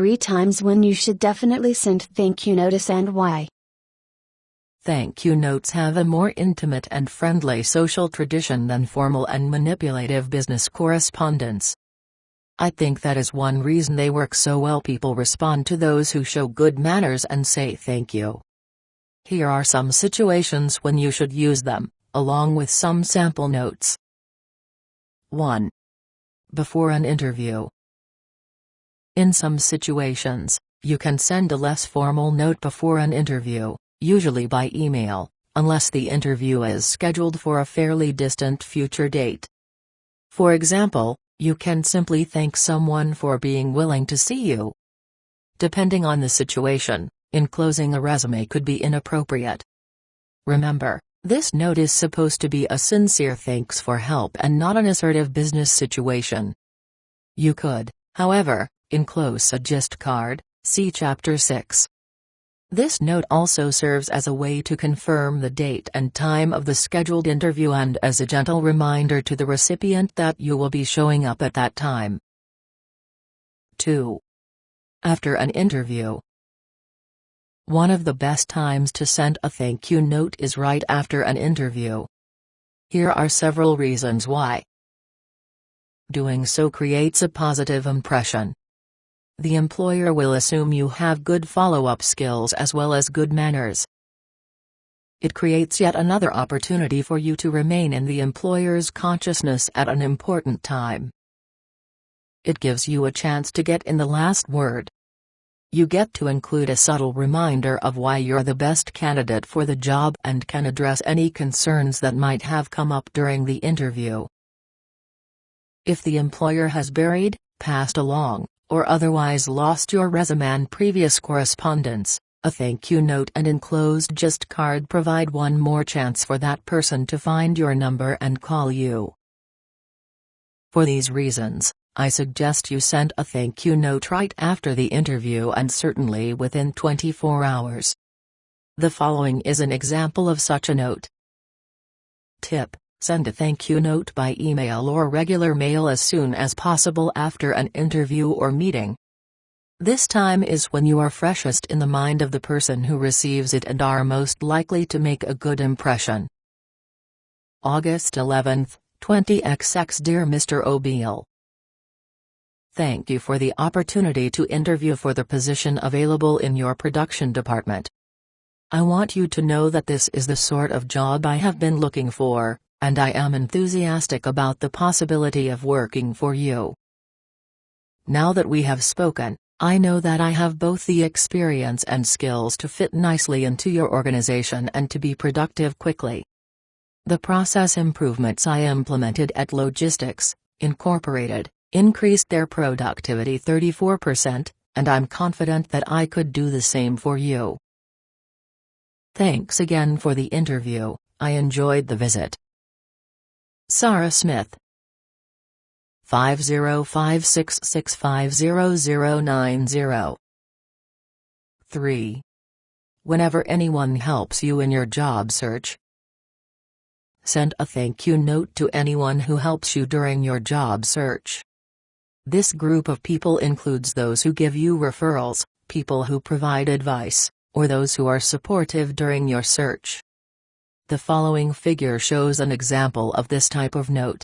3 times when you should definitely send thank you notes and why. Thank you notes have a more intimate and friendly social tradition than formal and manipulative business correspondence. I think that is one reason they work so well. People respond to those who show good manners and say thank you. Here are some situations when you should use them, along with some sample notes. 1. Before an interview. In some situations, you can send a less formal note before an interview, usually by email, unless the interview is scheduled for a fairly distant future date. For example, you can simply thank someone for being willing to see you. Depending on the situation, enclosing a resume could be inappropriate. Remember, this note is supposed to be a sincere thanks for help and not an assertive business situation. You could, however, enclose a gist card, see Chapter 6. This note also serves as a way to confirm the date and time of the scheduled interview and as a gentle reminder to the recipient that you will be showing up at that time. 2. After an interview. One of the best times to send a thank you note is right after an interview. Here are several reasons why. Doing so creates a positive impression. The employer will assume you have good follow-up skills as well as good manners. It creates yet another opportunity for you to remain in the employer's consciousness at an important time. It gives you a chance to get in the last word. You get to include a subtle reminder of why you're the best candidate for the job and can address any concerns that might have come up during the interview. If the employer has buried, passed along, or otherwise lost your resume and previous correspondence, a thank you note and enclosed gist card provide one more chance for that person to find your number and call you. For these reasons, I suggest you send a thank you note right after the interview and certainly within 24 hours. The following is an example of such a note. Tip: send a thank you note by email or regular mail as soon as possible after an interview or meeting. This time is when you are freshest in the mind of the person who receives it and are most likely to make a good impression. August 11, 20XX. Dear Mr. O'Beal, thank you for the opportunity to interview for the position available in your production department. I want you to know that this is the sort of job I have been looking for, and I am enthusiastic about the possibility of working for you. Now that we have spoken, I know that I have both the experience and skills to fit nicely into your organization and to be productive quickly. The process improvements I implemented at Logistics, Incorporated, increased their productivity 34%, and I'm confident that I could do the same for you. Thanks again for the interview, I enjoyed the visit. Sarah Smith. 50566500090. 3. Whenever anyone helps you in your job search, send a thank you note to anyone who helps you during your job search. This group of people includes those who give you referrals, people who provide advice, or those who are supportive during your search. The following figure shows an example of this type of note.